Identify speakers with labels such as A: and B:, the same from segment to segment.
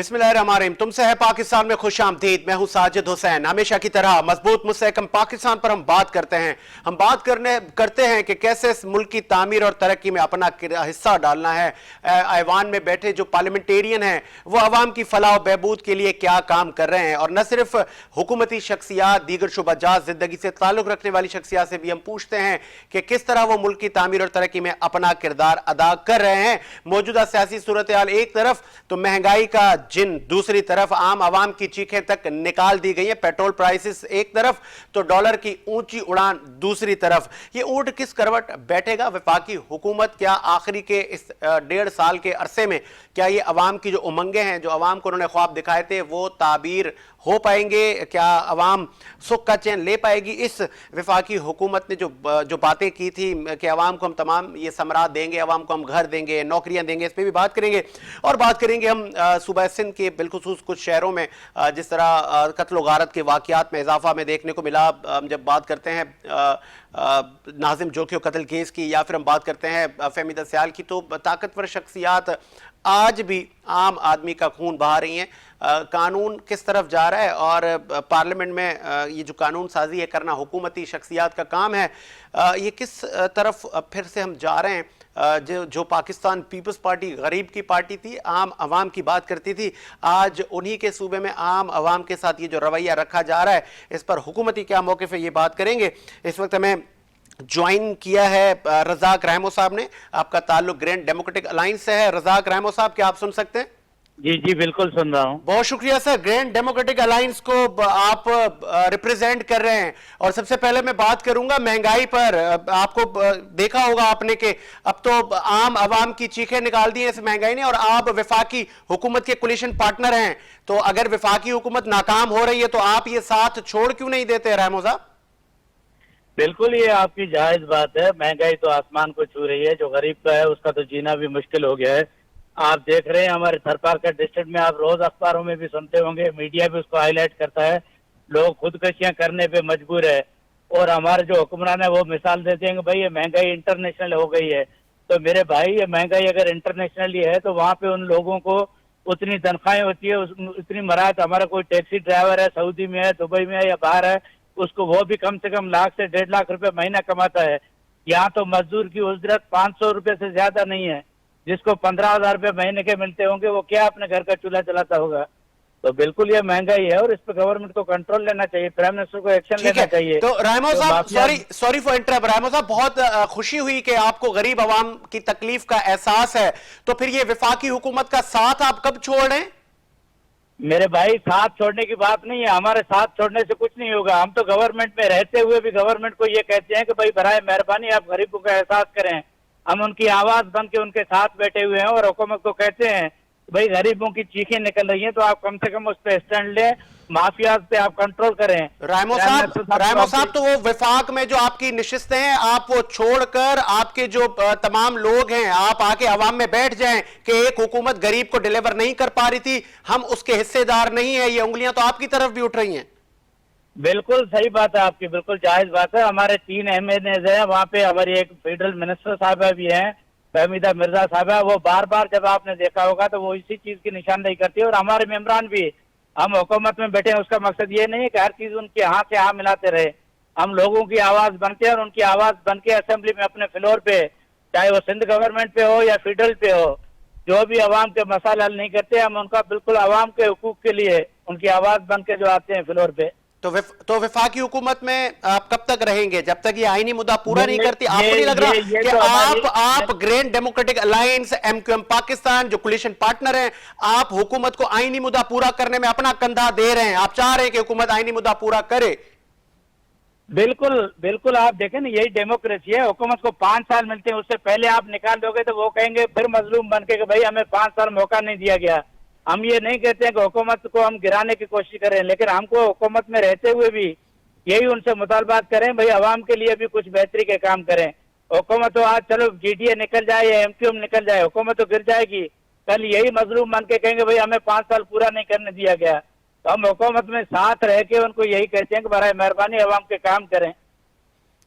A: बिस्मिल्लाहिर्रहमानिर्रहीम। तुमसे है पाकिस्तान में खुश आमदीद। मैं हूं साजिद हुसैन। हमेशा की तरह मजबूत मुस्तहकम पाकिस्तान पर हम बात करते हैं। हम बात करते हैं कि कैसे इस मुल्क की तामीर और तरक्की में अपना हिस्सा डालना है। ऐवान में बैठे जो पार्लियामेंटेरियन हैं वो अवाम की फलाह और बहबूद के लिए क्या काम कर रहे हैं, और न सिर्फ हुकूमती शख्सियात, दीगर शुबाजात जिंदगी से ताल्लुक रखने वाली शख्सियात से भी हम पूछते हैं कि किस तरह वो मुल्क की तामीर और तरक्की में अपना किरदार अदा कर रहे हैं। मौजूदा सियासी सूरत हाल एक तरफ तो महंगाई का जिन, दूसरी तरफ आम आवाम की चीखें तक निकाल दी गई है। पेट्रोल प्राइसेस एक तरफ तो डॉलर की ऊंची उड़ान दूसरी तरफ। ये ऊंट किस करवट बैठेगा? वफाकी हुकूमत क्या आखिरी के इस 1.5 साल के अरसे में क्या ये अवाम की जो उमंगे हैं, जो अवाम को उन्होंने ख्वाब दिखाए थे, वो ताबीर हो पाएंगे? क्या अवाम सुख का चैन ले पाएगी? इस वफाकी हुकूमत ने जो बातें की थी कि अवाम को हम तमाम ये समरात देंगे, अवाम को हम घर देंगे, नौकरियां देंगे, इस पर भी बात करेंगे। और बात करेंगे हम सूबा सिंध के बिलखुसूस कुछ शहरों में जिस तरह कत्ल गारत के वाकयात में इजाफा में देखने को मिला। हम जब बात करते हैं नाजिम जोखियो कत्ल केस की, या फिर हम बात करते हैं फहमी दस्याल की, तो ताकतवर शख्सियात आज भी आम आदमी का खून बहा रही हैं। कानून किस तरफ जा रहा है, और पार्लियामेंट में ये जो कानून साजी है करना हुकूमती शख्सियात का काम है, ये किस तरफ फिर से हम जा रहे हैं? जो पाकिस्तान पीपल्स पार्टी गरीब की पार्टी थी, आम आवाम की बात करती थी, आज उन्हीं के सूबे में आम आवाम के साथ ये जो रवैया रखा जा रहा है, इस पर हुकूमती क्या मौक़िफ़ है, ये बात करेंगे। इस वक्त हमें ज्वाइन किया है रज़ाक रहमो साहब ने। आपका ताल्लुक ग्रैंड डेमोक्रेटिक अलायंस से है। रज़ाक रहमो साहब, क्या आप सुन सकते हैं?
B: जी जी बिल्कुल सुन रहा हूं।
A: बहुत शुक्रिया सर। ग्रैंड डेमोक्रेटिक अलायंस को आप रिप्रेजेंट कर रहे हैं, और सबसे पहले मैं बात करूंगा महंगाई पर। आपको देखा होगा आपने कि अब तो आम आवाम की चीखें निकाल दी हैं इस महंगाई ने, और आप वफाकी हुकूमत के कोलिशन पार्टनर हैं। तो अगर वफाकी हुकूमत नाकाम हो रही है तो आप ये साथ छोड़ क्यों नहीं देते रहमो साहब?
B: बिल्कुल, ये आपकी जायज बात है। महंगाई तो आसमान को छू रही है। जो गरीब का है उसका तो जीना भी मुश्किल हो गया है। आप देख रहे हैं हमारे थरपारकर डिस्ट्रिक्ट में, आप रोज अखबारों में भी सुनते होंगे, मीडिया भी उसको हाईलाइट करता है, लोग खुदकशियां करने पे मजबूर है। और हमारे जो हुक्मरान है वो मिसाल देते हैं कि भाई ये महंगाई इंटरनेशनल हो गई है। तो मेरे भाई, ये महंगाई अगर इंटरनेशनली है तो वहाँ पे उन लोगों को उतनी तनख्वाहें होती है, उतनी मराहत। हमारा कोई टैक्सी ड्राइवर है, सऊदी में है, दुबई में है या बाहर है, उसको वो भी कम से कम लाख से 1.5 लाख रुपए महीना कमाता है। यहाँ तो मजदूर की उजरत 500 रुपए से ज्यादा नहीं है। जिसको 15,000 रुपए महीने के मिलते होंगे वो क्या अपने घर का चूल्हा चलाता होगा? तो बिल्कुल ये महंगाई है और इस पर गवर्नमेंट को कंट्रोल लेना चाहिए, प्राइम मिनिस्टर को एक्शन लेना चाहिए।
A: तो रहमो साहब, सॉरी फॉर इंटरप्ट। रहमो साहब, बहुत खुशी हुई कि आपको गरीब आवाम की तकलीफ का एहसास है। तो फिर ये वफाकी हुकूमत का साथ आप कब छोड़ रहे हैं?
B: मेरे भाई, साथ छोड़ने की बात नहीं है। हमारे साथ छोड़ने से कुछ नहीं होगा। हम तो गवर्नमेंट में रहते हुए भी गवर्नमेंट को ये कहते हैं कि भाई बराए मेहरबानी आप गरीबों का एहसास करें। हम उनकी आवाज बन के उनके साथ बैठे हुए हैं और हुकूमत को कहते हैं भाई गरीबों की चीखें निकल रही हैं तो आप कम से कम उस पर स्टैंड लें, माफियाज पे आप कंट्रोल करें।
A: रहमो साहब, तो वो विफाक में जो आपकी निशिस्तें हैं, आप वो छोड़कर आपके जो तमाम लोग हैं, आप आके अवाम में बैठ जाएं कि एक हुकूमत गरीब को डिलीवर नहीं कर पा रही थी, हम उसके हिस्सेदार नहीं है। ये उंगलियां तो आपकी तरफ भी उठ रही हैं।
B: बिल्कुल सही बात है आपकी, बिल्कुल जायज बात है। हमारे 3 MNAs हैं वहाँ पे। हमारी एक फेडरल मिनिस्टर साहबा भी हैं, फहमीदा मिर्जा साहबा। वो बार बार, जब आपने देखा होगा तो वो इसी चीज की निशानदेही करती है। और हमारे मेंबरान भी, हम हुकूमत में बैठे हैं उसका मकसद ये नहीं है कि हर चीज उनके हाथ से हाँ मिलाते रहे। हम लोगों की आवाज बनते हैं और उनकी आवाज बन के असेंबली में अपने फ्लोर पे, चाहे वो सिंध गवर्नमेंट पे हो या फेडरल पे हो, जो भी आवाम के मसाले हल नहीं करते, हम उनका बिल्कुल आवाम के हुकूक के लिए उनकी आवाज बन के जो आते हैं फ्लोर पे। तो
A: वफाकी हुकूमत में आप कब तक रहेंगे जब तक ये आईनी मुद्दा पूरा नहीं करती? आपको नहीं लग रहा कि आप grand democratic alliance, MQM Pakistan जो कोलिशन पार्टनर हैं, आप हुकूमत को आईनी मुद्दा पूरा करने में अपना कंधा दे रहे हैं? आप चाह रहे हैं कि हुकूमत आईनी मुद्दा पूरा करे?
B: बिल्कुल बिल्कुल, आप देखें ना, यही डेमोक्रेसी है। हुकूमत को 5 साल मिलते हैं, उससे पहले आप निकाल दोगे तो वो कहेंगे फिर मजलूम बन के कि भाई हमें 5 साल मौका नहीं दिया गया। हम ये नहीं कहते हैं कि हुकूमत को हम गिराने की कोशिश करें, लेकिन हमको हुकूमत में रहते हुए भी यही उनसे मुतालबात करें भाई अवाम के लिए भी कुछ बेहतरी के काम करें। हुकूमत तो आज चलो GDA निकल जाए या MQM निकल जाए, हुकूमत तो गिर जाएगी। कल यही मजलूम बन के कहेंगे भाई हमें 5 साल पूरा नहीं करने दिया गया। तो हम हुकूमत में साथ रह के उनको यही कहते हैं कि बराए मेहरबानी अवाम के काम करें।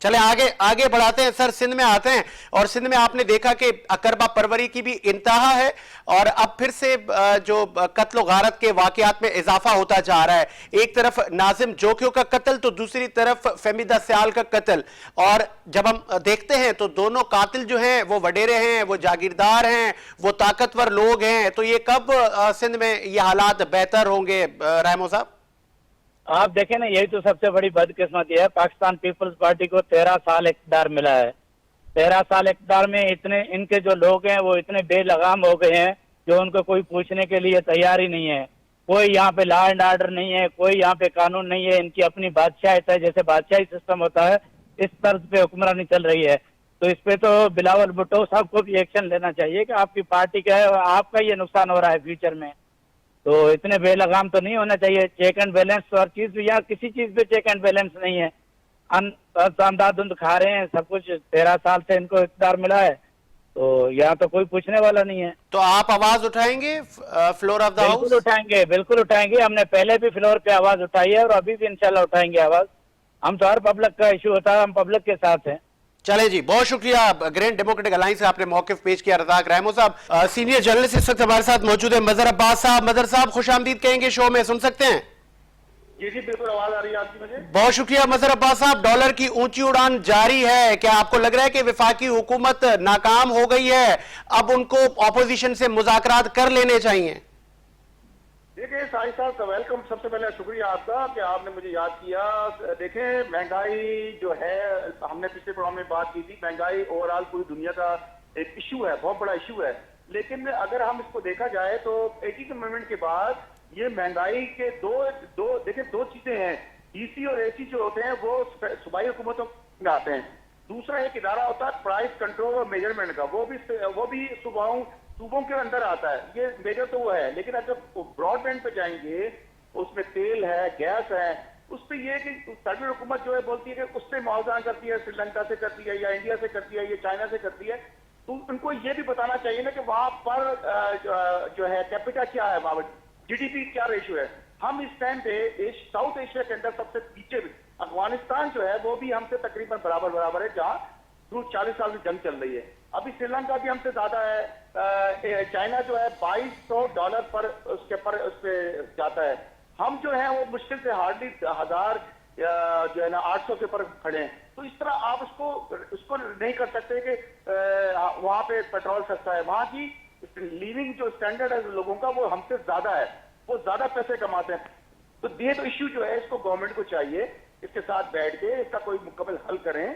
A: चले आगे आगे बढ़ाते हैं सर, सिंध में आते हैं। और सिंध में आपने देखा कि अकरबा परवरी की भी इंतहा है और अब फिर से जो कत्ल गारत के वाकयात में इजाफा होता जा रहा है। एक तरफ नाजिम जोकियों का कत्ल तो दूसरी तरफ फहमीदा सियाल का कत्ल। और जब हम देखते हैं तो दोनों कातिल जो हैं वो वडेरे हैं, वो जागीरदार हैं, वो ताकतवर लोग हैं। तो ये कब सिंध में ये हालात बेहतर होंगे रहमो साहब?
B: आप देखें ना, यही तो सबसे बड़ी बदकिस्मती है। पाकिस्तान पीपल्स पार्टी को 13 साल इक़्तिदार मिला है। 13 साल इक़्तिदार में इतने इनके जो लोग हैं वो इतने बेलगाम हो गए हैं जो उनको कोई पूछने के लिए तैयार ही नहीं है। कोई यहाँ पे लॉ एंड ऑर्डर नहीं है, कोई यहाँ पे कानून नहीं है। इनकी अपनी बादशाहियत है, जैसे बादशाही सिस्टम होता है इस तर्ज पे हुक्मरानी चल रही है। तो इस पे तो बिलावल भुट्टो साहब को भी एक्शन लेना चाहिए कि आपकी पार्टी का है और आपका ये नुकसान हो रहा है फ्यूचर में। तो इतने बेलगाम तो नहीं होना चाहिए। चेक एंड बैलेंस तो हर चीज भी, यहाँ किसी चीज पे चेक एंड बैलेंस नहीं है। अंधाधुंध खा रहे हैं सब कुछ। 13 साल से इनको इक़्तिदार मिला है तो यहाँ तो कोई पूछने वाला नहीं है।
A: तो आप आवाज उठाएंगे फ्लोर ऑफ द हाउस?
B: बिल्कुल उठाएंगे, बिल्कुल उठाएंगे। हमने पहले भी फ्लोर पे आवाज उठाई है और अभी भी इंशाल्लाह उठाएंगे आवाज। हम तो हर पब्लिक का इशू होता है, हम पब्लिक के साथ हैं।
A: चले जी, बहुत शुक्रिया। ग्रीन डेमोक्रेटिक अलायंस से आपने मौक़िफ़ पेश किया। रज़ाक रहमो साहब सीनियर जर्नलिस्ट इस वक्त हमारे साथ मौजूद है। मजहर अब्बास साहब, मजहर साहब खुशामदीद कहेंगे शो में, सुन सकते हैं?
C: जी जी बिल्कुल, आवाज आ रही है आपकी मुझे?
A: बहुत शुक्रिया मजहर अब्बास साहब। डॉलर की ऊंची उड़ान जारी है, क्या आपको लग रहा है कि वफाकी हुकूमत नाकाम हो गई है, अब उनको ऑपोजिशन से मुज़ाकरात कर लेने चाहिए?
C: देखिए साहिब साहब का वेलकम, सबसे पहले शुक्रिया आपका कि आपने मुझे याद किया। देखें, महंगाई जो है, हमने पिछले प्रोग्राम में बात की थी, महंगाई ओवरऑल पूरी दुनिया का एक इशू है, बहुत बड़ा इशू है। लेकिन अगर हम इसको देखा जाए तो 80 के मूवमेंट के बाद ये महंगाई के दो चीजें हैं। डीसी और एसी जो होते हैं वो सूबाई हुकूमतों में आते हैं। दूसरा एक इदारा होता है प्राइस कंट्रोल और मेजरमेंट का, वो भी सूबों के अंदर आता है। ये मेजर तो वो है, लेकिन अगर ब्रॉडबैंड पे जाएंगे उसमें तेल है, गैस है, उस पर यह कि सेंट्रल हुकूमत जो है बोलती है कि उससे मुआवजा करती है, श्रीलंका से करती है या इंडिया से करती है या चाइना से करती है। तो उनको ये भी बताना चाहिए ना कि वहां पर जो है कैपिटा क्या है, वहां जीडीपी क्या रेशियो है। हम इस टाइम पे साउथ एशिया के अंदर सबसे पीछे, अफगानिस्तान जो है वो भी हमसे तकरीबन बराबर है, जहां 40 साल की जंग चल रही है। अभी श्रीलंका भी हमसे ज्यादा है। चाइना जो है $2200 पर उस पे जाता है। हम जो है वो मुश्किल से हार्डली 1000 जो है ना 800 के ऊपर खड़े हैं। तो इस तरह आप उसको नहीं कर सकते कि वहां पे पेट्रोल सस्ता है। वहां की लिविंग जो स्टैंडर्ड है लोगों का वो हमसे ज्यादा है, वो ज्यादा पैसे कमाते हैं। तो ये तो इश्यू जो है इसको गवर्नमेंट को चाहिए इसके साथ बैठ के इसका कोई मुकम्मल हल करें,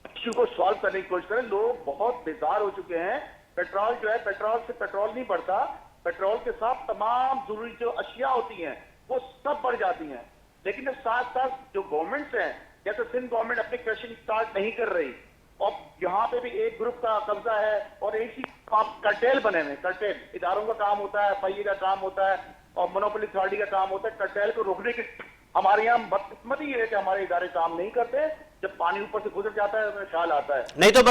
C: इश्यू को सॉल्व करने की कोशिश करें। लोग बहुत बेजार हो चुके हैं। पेट्रोल जो है, पेट्रोल से पेट्रोल नहीं बढ़ता, पेट्रोल के साथ तमाम जरूरी जो अशिया होती हैं वो सब बढ़ जाती हैं। लेकिन साथ साथ जो गवर्नमेंट्स हैं, जैसे सिंध गवर्नमेंट अपनी क्रशिंग स्टार्ट नहीं कर रही और यहाँ पे भी एक ग्रुप का कब्जा है और एक ही कर्टेल बने हुए। कर्टेल इदारों का काम होता है, FIA का काम होता है और मोनोपोली अथॉरिटी का काम होता है कर्टेल को रोकने के। हमारे यहाँ बदकिस्मती ये है कि हमारे इदारे काम नहीं करते। जब पानी ऊपर से गुजर जाता है तो ख्याल आता है।
A: नहीं तो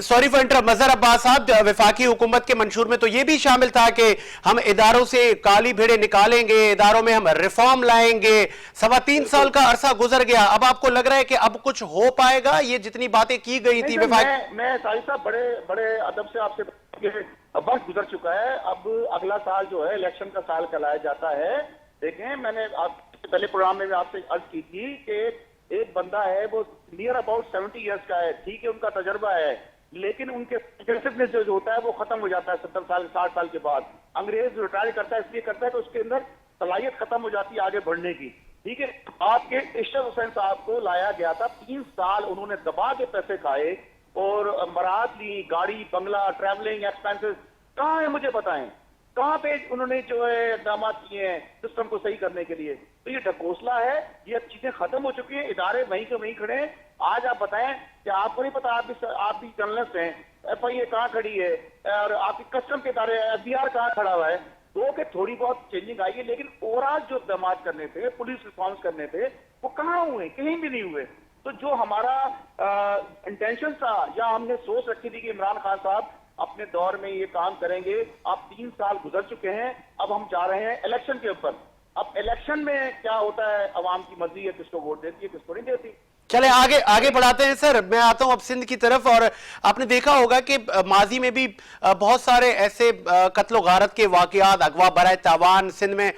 A: सॉरी फॉर इंटरप्ट, मजहर अब्बास साहब, वफाकी हुकूमत के मंशूर में तो ये भी शामिल था कि हम इदारों से काली भेड़े निकालेंगे, इदारों में हम रिफॉर्म लाएंगे। 3.25 साल का अरसा गुजर गया, अब आपको लग रहा है कि अब कुछ हो पाएगा? ये जितनी बातें की गई थी
C: मैं साहिब साहब बड़े अदब से आपसे वक्त गुजर चुका है। अब अगला साल जो है इलेक्शन का साल कहलाया जाता है। देखें, मैंने आपसे पहले प्रोग्राम में आपसे अर्ज की थी कि एक बंदा है वो नियर अबाउट 70 इयर्स का है, ठीक है, उनका तजर्बा है, लेकिन उनके एग्रेसिवनेस जो होता है वो खत्म हो जाता है 70 साल 60 साल के बाद। अंग्रेज रिटायर करता है इसलिए करता है कि उसके अंदर सलाहियत खत्म हो जाती है आगे बढ़ने की। ठीक है, आपके इशरत हुसैन साहब को लाया गया था, 3 साल उन्होंने दबा के पैसे खाए और बारात ली, गाड़ी बंगला ट्रैवलिंग एक्सपेंसेस कहाँ है मुझे बताएं, कहाँ पे उन्होंने जो है इकदाम किए हैं सिस्टम को सही करने के लिए। तो ये ढकोसला है, ये अब चीजें खत्म हो चुकी हैं, इदारे वहीं के वहीं खड़े हैं। आज आप बताएं कि आपको नहीं पता, आप भी जर्नलिस्ट हैं, FIA कहाँ खड़ी है और आपकी कस्टम के इदारे FBR कहाँ खड़ा हुआ है। तो कि थोड़ी बहुत चेंजिंग आई है, लेकिन ओवरऑल जो इकदाम करने थे, पुलिस रिफॉर्म्स करने थे, वो कहाँ हुए? कहीं भी नहीं हुए। तो जो हमारा इंटेंशन था या हमने सोच रखी थी कि इमरान खान साहब अपने दौर में ये काम करेंगे, अब 3 साल गुजर चुके हैं, अब हम जा रहे हैं इलेक्शन के ऊपर। अब इलेक्शन में क्या होता है, अवाम की मर्जी है किसको वोट देती है किसको नहीं देती।
A: चले आगे आगे बढ़ाते हैं सर। मैं आता हूं अब सिंध की तरफ, और आपने देखा होगा कि माजी में भी बहुत सारे ऐसे कत्लो गारत के वाकयात, अगवा बराए तावान सिंध में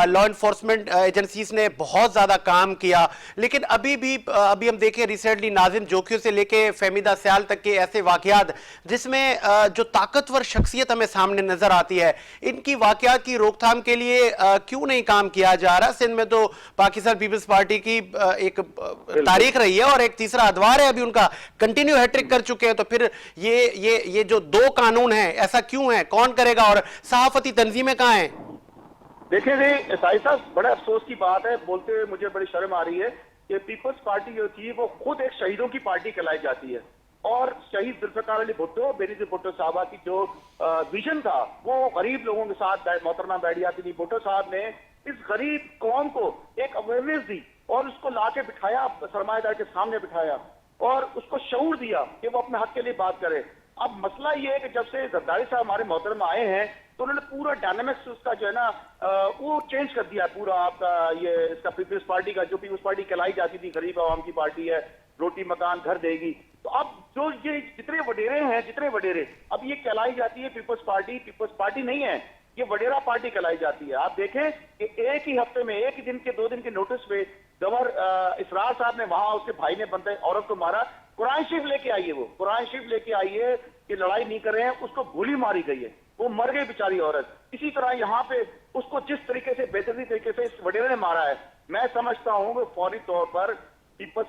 A: लॉ इन्फोर्समेंट एजेंसीज ने बहुत ज्यादा काम किया, लेकिन अभी हम देखें रिसेंटली नाजिम जोखियों से लेके फहमीदा सयाल तक के ऐसे वाकयात जिसमें जो ताकतवर शख्सियत हमें सामने नजर आती है, इनकी वाकयात की रोकथाम के लिए क्यों नहीं काम किया जा रहा? सिंध में तो पाकिस्तान पीपल्स पार्टी की एक तारीख रही है और एक तीसरा अदवार है, अभी उनका कंटिन्यू हैट्रिक कर चुके हैं, तो फिर ये जो दो कानून हैं ऐसा क्यों है, कौन करेगा, और सहाफती तंजीमें कहां हैं?
C: देखिए जी साहिब साहब, बड़े अफसोस की बात है, बोलते हुए मुझे बड़ी शर्म आ रही है कि पीपल्स पार्टी जो थी वो खुद एक शहीदों की पार्टी कहलाई जाती है, और शहीद जुल्फिकार अली भुट्टो, बेनजीर भुट्टो साहबा की जो विजन था वो गरीब लोगों के साथ, मोहतरमा बैडियाती थी भुट्टो साहब ने इस गरीब कौम को एक अवेयरनेस दी और उसको लाके बिठाया, सरमाएदार के सामने बिठाया और उसको शऊर दिया कि वो अपने हक के लिए बात करे। अब मसला ये है कि जब से जरदारी साहब हमारे मोहतरमा आए हैं तो उन्होंने पूरा डायनामिक्स उसका जो है ना वो चेंज कर दिया पूरा आपका ये इसका पीपल्स पार्टी का, जो पीपल्स पार्टी कहलाई जाती थी गरीब आवाम की पार्टी है, रोटी मकान घर देगी, तो अब जो ये जितने वडेरे अब ये कहलाई जाती है पीपल्स पार्टी नहीं है, ये वडेरा पार्टी कहलाई जाती है। आप देखें कि एक ही हफ्ते में, एक ही दिन के 2 दिन के नोटिस पे गवर्नर इसरार साहब ने वहां उसके भाई ने बंदे औरत को मारा, कुरान शरीफ लेके आई है, वो कुरान शरीफ लेके आई है कि लड़ाई नहीं कर रहे हैं, उसको गोली मारी गई है, वो मर गई बेचारी औरत। इसी तरह यहाँ पे उसको जिस तरीके से बेदर्दी तरीके से इस वडेरे ने मारा है, मैं समझता हूं कि फौरी तौर पर पीपल्स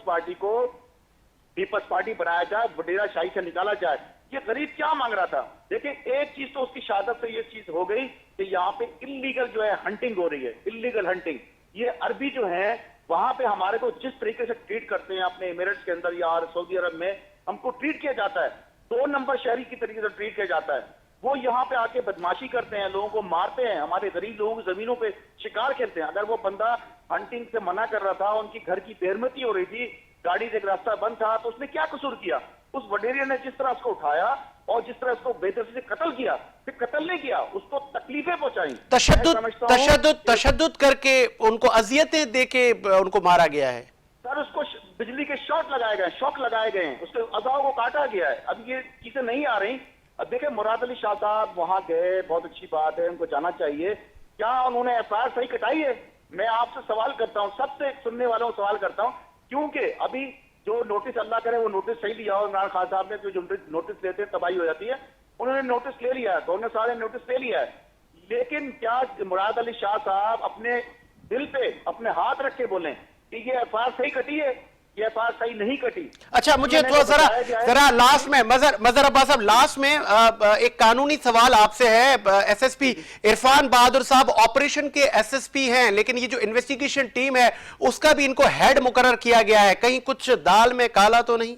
C: पार्टी बनाया जाए, वडेरा शाही से निकाला जाए। ये गरीब क्या मांग रहा था? देखिए एक चीज तो उसकी शहादत से ये चीज हो गई कि यहाँ पे इलीगल जो है हंटिंग हो रही है, इलीगल हंटिंग। ये अरबी जो है वहां पे हमारे को जिस तरीके से ट्रीट करते हैं अपने एमिरेट्स के अंदर या सऊदी अरब में, हमको ट्रीट किया जाता है 2 नंबर शहरी की तरीके से ट्रीट किया जाता है। वो यहाँ पे आके बदमाशी करते हैं, लोगों को मारते हैं, हमारे गरीब लोगों की जमीनों पे शिकार खेलते हैं। अगर वो बंदा हंटिंग से मना कर रहा था, उनकी घर की बेरहमती हो रही थी, गाड़ी से एक रास्ता बंद था, तो उसने क्या कसूर किया? उस वडेरिया ने जिस तरह उसको उठाया और जिस तरह उसको बेदर्दी से कत्ल किया, फिर कत्ल नहीं किया, उसको तकलीफें पहुंचाई,
A: तशद्दुद करके उनको अजियतें देके उनको मारा गया है
C: सर। उसको बिजली के शॉक लगाए गए हैं, उसके अज़ाओं को काटा गया है। अब ये चीजें नहीं आ रही। अब देखे मुराद अली शाह साहब वहां गए, बहुत अच्छी बात है, उनको जाना चाहिए। क्या उन्होंने एफआईआर सही कटाई है? मैं आपसे सवाल करता हूं, सबसे सुनने वालों को सवाल करता हूं, क्योंकि अभी जो नोटिस अल्लाह करे वो नोटिस सही लिया हो, इमरान खान साहब ने जो नोटिस लेते हैं तबाही हो जाती है, उन्होंने नोटिस ले लिया है, दोनों सारे नोटिस ले लिया है। लेकिन क्या मुराद अली शाह साहब अपने दिल पे अपने हाथ रख के बोलें कि ये एफआईआर सही कटी है, ये एफआईआर सही नहीं कटी?
A: अच्छा, मुझे थोड़ा जरा लास्ट में मजहर अब्बास साहब, लास्ट में एक कानूनी सवाल आपसे है। एसएसपी इरफान बहादुर साहब ऑपरेशन के एसएसपी हैं, लेकिन ये जो इन्वेस्टिगेशन टीम है उसका भी इनको हेड मुकर्रर किया गया है, कहीं कुछ दाल में काला तो नहीं?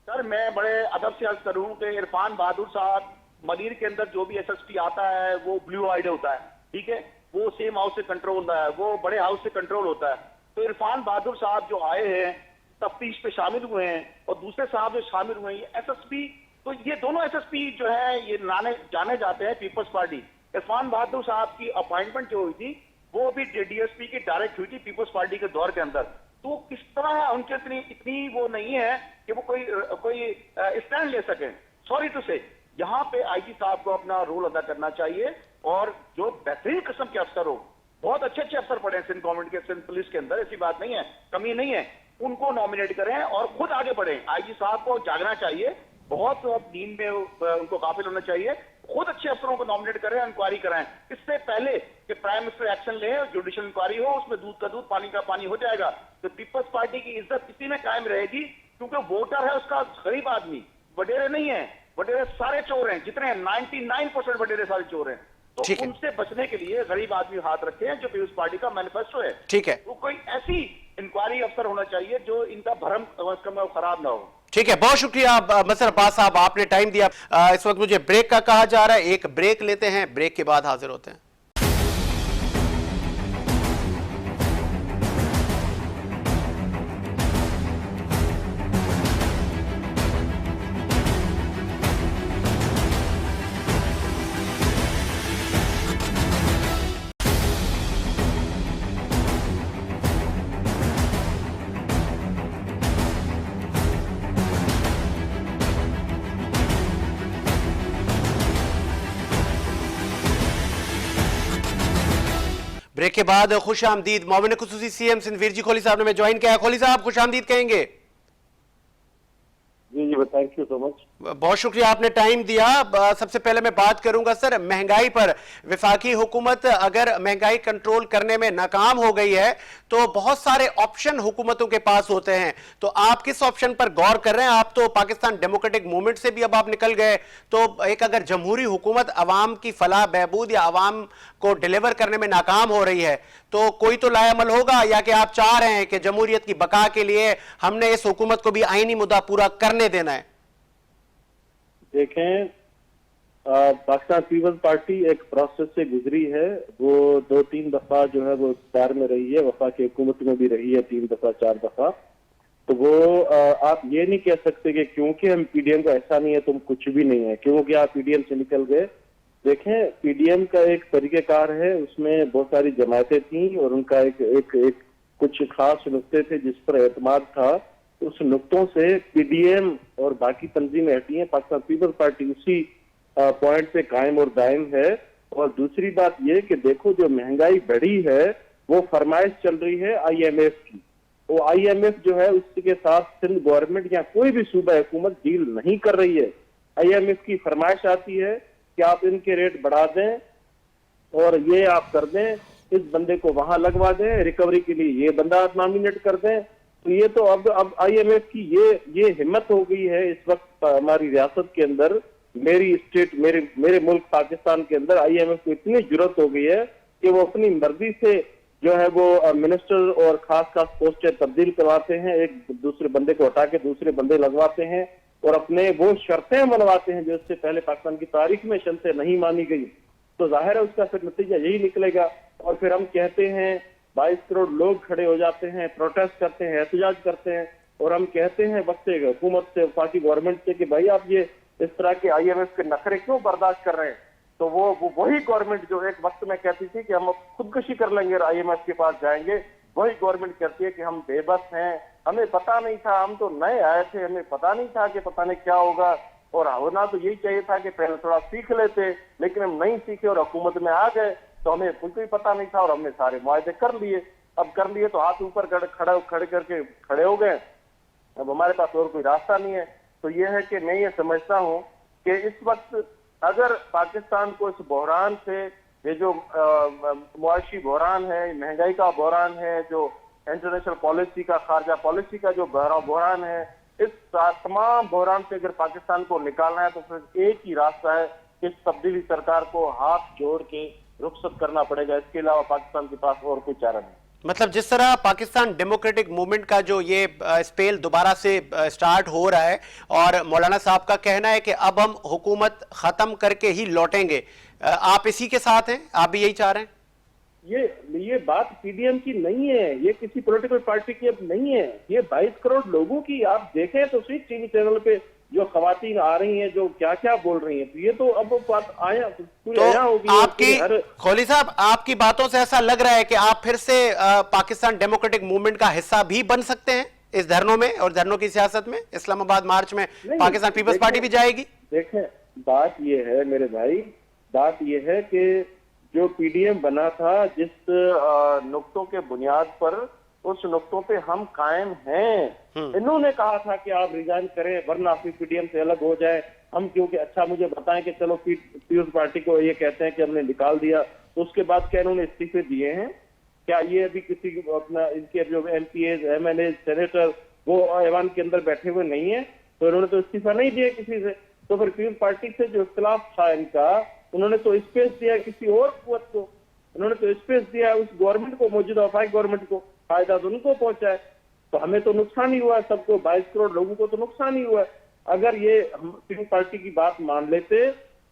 C: सर मैं बड़े अदब से अर्ज करूं कि इरफान बहादुर साहब, मनीर के अंदर जो भी एसएसपी आता है वो ब्लू आइड होता है, ठीक है, वो सेम हाउस से कंट्रोल होता है, वो बड़े हाउस से कंट्रोल होता है। तो इरफान बहादुर साहब जो आए हैं तफ्तीश पे शामिल हुए हैं, और दूसरे साहब जो शामिल हुए हैं ये एसएसपी, तो ये दोनों एसएसपी जो है ये जाने जाते हैं पीपल्स पार्टी। इरफान बहादुर साहब की अपॉइंटमेंट जो हुई थी वो भी डीएसपी की डायरेक्ट हुई थी पीपल्स पार्टी के दौर के अंदर। तो किस तरह उनके इतनी वो नहीं है कि वो कोई स्टैंड ले सके। सॉरी टू से, यहाँ पे आईजी साहब को अपना रोल अदा करना चाहिए, और जो बेहतरीन किस्म के अफसर हो, बहुत अच्छे अफसर पड़े सिंध गवर्नमेंट के, सिंध पुलिस के अंदर, ऐसी बात नहीं है, कमी नहीं है, उनको नॉमिनेट करें और खुद आगे बढ़ें। आईजी साहब को जागना चाहिए, बहुत नींद में उनको काफिल होना चाहिए, खुद अच्छे अफसरों को नॉमिनेट करें, इंक्वायरी कराएं, इससे पहले कि प्राइम मिनिस्टर एक्शन ले, जुडिशियल इंक्वायरी हो, उसमें दूध का दूध पानी का पानी हो जाएगा। तो पीपल्स पार्टी की इज्जत इसी में कायम रहेगी, क्योंकि वोटर है उसका गरीब आदमी, वडेरे नहीं है, वडेरे सारे चोर हैं, जितने 99% वडेरे सारे चोर हैं। तो उनसे बचने के लिए गरीब आदमी हाथ रखे हैं, जो पीपल्स पार्टी का मैनिफेस्टो है।
A: ठीक है,
C: वो कोई ऐसी इंक्वायरी अफसर होना चाहिए जो इनका भरम खराब ना हो।
A: ठीक है, बहुत शुक्रिया मजहर अब्बास साहब, आपने टाइम दिया। इस वक्त मुझे ब्रेक का कहा जा रहा है, एक ब्रेक लेते हैं, ब्रेक के बाद हाजिर होते हैं। ब्रेक के बाद खुश आमदीद मोमिन खुसूसी सीएम सिंध वीर जी खोली साहब ने हमें ज्वाइन किया है। खोली साहब खुश आमदीद कहेंगे।
D: जी जी, थैंक यू सो मच।
A: बहुत शुक्रिया आपने टाइम दिया। सबसे पहले मैं बात करूंगा सर महंगाई पर। विफाकी हुकूमत अगर महंगाई कंट्रोल करने में नाकाम हो गई है तो बहुत सारे ऑप्शन हुकूमतों के पास होते हैं, तो आप किस ऑप्शन पर गौर कर रहे हैं? आप तो पाकिस्तान डेमोक्रेटिक मूवमेंट से भी अब आप निकल गए, तो एक अगर जमहूरी हुकूमत अवाम की फलाह बहबूद या अवाम को डिलीवर करने में नाकाम हो रही है तो कोई तो लाएअमल होगा, या कि आप चाह रहे हैं कि जमहूरियत की बका के लिए हमने इस हुकूमत को भी आईनी मुद्दा पूरा करने देना है?
D: देखें, पाकिस्तान पीपल्स पार्टी एक प्रोसेस से गुजरी है। वो 2-3 दफा जो है वो इख्तियार में रही है, वफाकी हुकूमत में भी रही है 3 दफा 4 दफा। तो वो आप ये नहीं कह सकते कि क्योंकि हम पीडीएम का ऐसा नहीं है तुम कुछ भी नहीं है, क्योंकि आप पीडीएम से निकल गए। देखें, पीडीएम का एक तरीकेकार है, उसमें बहुत सारी जमायतें थी और उनका एक कुछ खास नुक्ते थे जिस पर एतमाद था। उस नुक्तों से पीडीएम और बाकी तंजीमें हटी हैं, पाकिस्तान पीपल्स पार्टी उसी पॉइंट पे कायम और दायम है। और दूसरी बात ये कि देखो, जो महंगाई बढ़ी है वो फरमाइश चल रही है आईएमएफ की। वो आईएमएफ जो है उसके साथ सिंध गवर्नमेंट या कोई भी सूबा हुकूमत डील नहीं कर रही है। आईएमएफ की फरमाइश आती है कि आप इनके रेट बढ़ा दें और ये आप कर दें, इस बंदे को वहां लगवा दें, रिकवरी के लिए ये बंदा नॉमिनेट कर दें। तो ये तो अब आईएमएफ की ये हिम्मत हो गई है इस वक्त हमारी रियासत के अंदर, मेरी स्टेट, मेरे मुल्क पाकिस्तान के अंदर आईएमएफ को इतनी जरूरत हो गई है कि वो अपनी मर्जी से जो है वो मिनिस्टर और खास पोस्टें तब्दील करवाते हैं, एक दूसरे बंदे को हटा के दूसरे बंदे लगवाते हैं और अपने वो शर्तें मनवाते हैं जो इससे पहले पाकिस्तान की तारीख में शर्तें नहीं मानी गई। तो जाहिर है उसका फिर नतीजा यही निकलेगा। और फिर हम कहते हैं 22 करोड़ लोग खड़े हो जाते हैं, प्रोटेस्ट करते हैं, एहतजाज करते हैं और हम कहते हैं वक्त हुकूमत से, वफाकी गवर्नमेंट से कि भाई आप ये इस तरह के आईएमएफ के नखरे क्यों बर्दाश्त कर रहे हैं। तो वो वही गवर्नमेंट जो एक वक्त में कहती थी कि हम खुदकुशी कर लेंगे और आईएमएफ के पास जाएंगे, वही गवर्नमेंट कहती है कि हम बेबस हैं, हमें पता नहीं था, हम तो नए आए थे, हमें पता नहीं था कि पता नहीं क्या होगा, और होना तो यही चाहिए था कि पहले थोड़ा सीख लेते, लेकिन हम नहीं सीखे और हुकूमत में आ गए तो हमें कुछ भी पता नहीं था और हमने सारे मुआहदे कर लिए। अब कर लिए तो हाथ ऊपर खड़े करके खड़े हो गए। अब हमारे पास और कोई रास्ता नहीं है। तो ये है कि मैं ये समझता हूँ कि इस वक्त अगर पाकिस्तान को इस बहरान से, ये जो मुआशी बहरान है, महंगाई का बहरान है, जो इंटरनेशनल पॉलिसी का, खारजा पॉलिसी का जो बहरान है, इस तमाम बहरान से अगर पाकिस्तान को निकालना है तो फिर एक ही रास्ता है कि इस तब्दीली सरकार को हाथ जोड़ के रुखसत करना पड़ेगा। इसके अलावा पाकिस्तान के पास और कोई चारा नहीं।
A: मतलब जिस तरह पाकिस्तान डेमोक्रेटिक मूवमेंट का जो ये स्पेल दोबारा से स्टार्ट हो रहा है और मौलाना साहब का कहना है कि अब हम हुकूमत खत्म करके ही लौटेंगे, आप इसी के साथ हैं? आप भी यही चाह रहे हैं?
D: ये बात पीडीएम की नहीं है, ये किसी पॉलिटिकल पार्टी की अब नहीं है, ये 22 करोड़ लोगों की। आप देखें तो सही टीवी चैनल पे जो खवातीन आ रही हैं जो क्या क्या बोल रही हैं, तो ये तो अब बात आया पूरी आया होगी
A: आपकी। खोली साहब, आपकी बातों से ऐसा लग रहा है कि आप फिर से पाकिस्तान डेमोक्रेटिक मूवमेंट का हिस्सा भी बन सकते हैं इस धरनों में और धरनों की सियासत में। इस्लामाबाद मार्च में पाकिस्तान पीपल्स पार्टी भी जाएगी।
D: देखें, बात ये है मेरे भाई, बात ये है कि जो पीडीएम बना था जिस नुक्तों के बुनियाद पर, उस नुक्तों पे हम कायम हैं। इन्होंने कहा था कि आप रिजाइन करें वरना फिर पीडीएम से अलग हो जाए। हम क्योंकि अच्छा मुझे बताएं कि चलो पीपल्स पार्टी को ये कहते हैं कि हमने निकाल दिया, तो उसके बाद क्या इन्होंने इस्तीफे दिए हैं? क्या ये अभी किसी अपना इनके जो एमपीएज, एमएलए, सेनेटर वो ऐवान के अंदर बैठे हुए नहीं है? तो इन्होंने तो इस्तीफा नहीं दिया किसी से। तो फिर पीपल्स पार्टी से जो इख्तिलाफ था इनका, उन्होंने तो स्पेस दिया किसी और कुव्वत को, उन्होंने तो स्पेस दिया उस गवर्नमेंट को, मौजूदा वफाकी गवर्नमेंट को। फायदा तो उनको पहुंचा है, तो हमें तो नुकसान ही हुआ है, सबको 22 करोड़ लोगों को तो नुकसान ही हुआ है। अगर ये हम पीपल्स पार्टी की बात मान लेते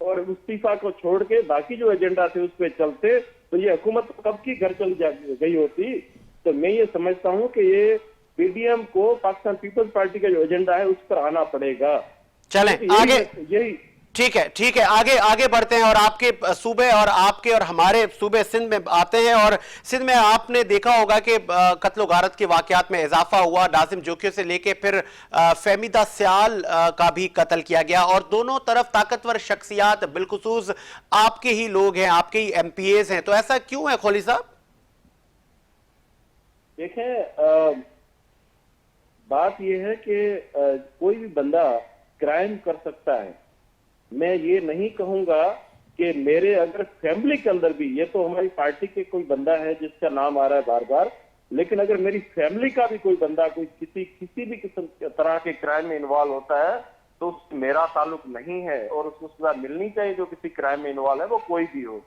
D: और इस्तीफा को छोड़ के बाकी जो एजेंडा थे उस पर चलते तो ये हुकूमत कब की घर चली गई होती। तो मैं ये समझता हूँ कि ये पीडीएम को पाकिस्तान पीपल्स पार्टी का जो एजेंडा है उस पर आना पड़ेगा।
A: चलें आगे,
D: यही
A: ठीक है, आगे बढ़ते हैं और आपके सूबे और आपके और हमारे सूबे सिंध में आते हैं। और सिंध में आपने देखा होगा कि कत्ल गारत के वाकयात में इजाफा हुआ। नाजिम जोकियों से लेके फिर फहमीदा सियाल का भी कत्ल किया गया और दोनों तरफ ताकतवर शख्सियात, बिलखुसूस आपके ही लोग हैं, आपके ही एमपीएज हैं। तो ऐसा क्यों है खोली साहब?
D: देखें, बात यह है कि कोई भी बंदा क्राइम कर सकता है। मैं ये नहीं कहूंगा कि मेरे अगर फैमिली के अंदर भी, ये तो हमारी पार्टी के कोई बंदा है जिसका नाम आ रहा है बार बार, लेकिन अगर मेरी फैमिली का भी कोई बंदा कोई किसी भी किस्म तरह के क्राइम में इन्वॉल्व होता है तो उससे मेरा ताल्लुक नहीं है और उसको सजा मिलनी चाहिए। जो किसी क्राइम में इन्वॉल्व है वो कोई भी हो।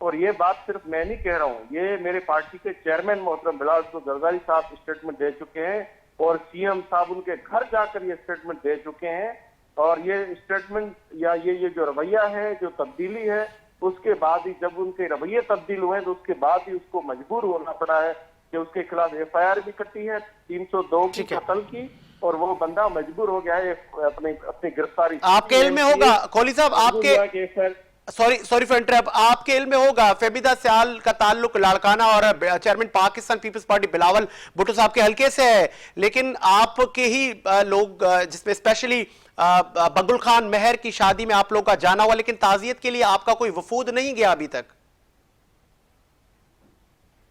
D: और ये बात सिर्फ मैं नहीं कह रहा हूँ, ये मेरे पार्टी के चेयरमैन मोहतरम बिलाल जरदारी साहब स्टेटमेंट दे चुके हैं और सीएम साहब उनके घर जाकर ये स्टेटमेंट दे चुके हैं। और ये स्टेटमेंट या ये जो रवैया है, जो तब्दीली है, उसके बाद ही जब उनके रवैये तब्दील हुए तो उसके बाद ही उसको मजबूर होना पड़ा है कि उसके खिलाफ एफआईआर भी कटी है 302 की कत्ल की, और वो बंदा मजबूर हो गया है अपनी गिरफ्तारी।
A: आपके इल्म में होगा खोली साहब, आपके सॉरी फॉर इंटरप्ट, आपके इल्म में होगा फेबिदा सियाल का ताल्लुक लाड़काना और चेयरमैन पाकिस्तान पीपल्स पार्टी बिलावल भुट्टो साहब के हल्के से है, लेकिन आपके ही लोग, जिसमें स्पेशली बगुल खान मेहर की शादी में आप लोग का जाना हुआ, लेकिन ताजियत के लिए आपका कोई वफूद नहीं गया अभी तक।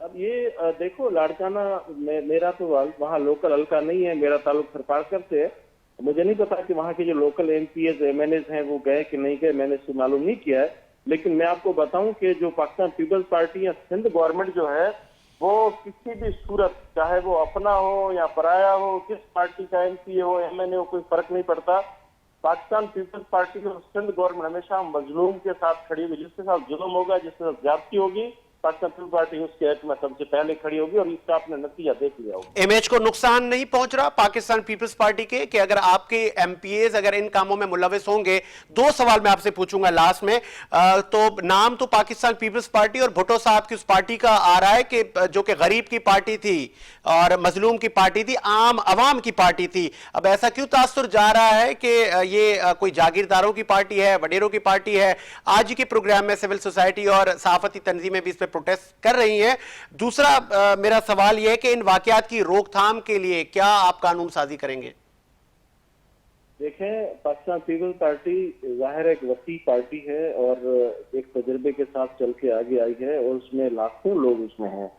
D: अब ये देखो, लाड़काना मेरा तो वहाँ लोकल हल्का नहीं है, मेरा ताल्लुक सरपारकर से है। मुझे नहीं पता कि वहाँ के जो लोकल एमपीएस एमएनएस हैं वो गए कि नहीं गए, मैंने इसको मालूम नहीं किया है। लेकिन मैं आपको बताऊं कि जो पाकिस्तान पीपल्स पार्टी या सिंध गवर्नमेंट जो है वो किसी भी सूरत, चाहे वो अपना हो या पराया हो, किस पार्टी का एमपीए हो एमएनए हो, कोई फर्क नहीं पड़ता। पाकिस्तान पीपल्स पार्टी और सिंध गवर्नमेंट हमेशा मजलूम के साथ खड़ी होगी। जिसके साथ जुल्म होगा, जिसके साथ ज्यादती होगी, पाकिस्तान पीपल्स पार्टी उसके हक में सबसे पहले खड़ी होगी और इसका आपने नतीजा देख लिया होगा।
A: इमेज को नुकसान नहीं पहुंच रहा पाकिस्तान पीपल्स पार्टी के कि अगर आपके एमपीएस अगर इन कामों में मुलविस होंगे? दो सवाल मैं आपसे पूछूंगा लास्ट में। तो नाम तो पाकिस्तान पीपल्स पार्टी और भुट्टो साहब की उस पार्टी का आ रहा है कि जो कि गरीब की पार्टी थी और मजलूम की पार्टी थी, आम अवाम की पार्टी थी। अब ऐसा क्यों तासुर जा रहा है कि ये कोई जागीरदारों की पार्टी है, वडेरों की पार्टी है? आज के प्रोग्राम में सिविल सोसाइटी और सहाफती तंजीमें भी इस पर प्रोटेस्ट कर रही हैं। दूसरा मेरा सवाल यह है कि इन वाकयात की रोकथाम के लिए क्या आप कानून साजी करेंगे?
D: देखें, पाकिस्तान पीपल्स पार्टी जाहिर एक वसी पार्टी है और एक तजुर्बे के साथ चल के आगे आई है और उसमें लाखों लोग उसमें हैं।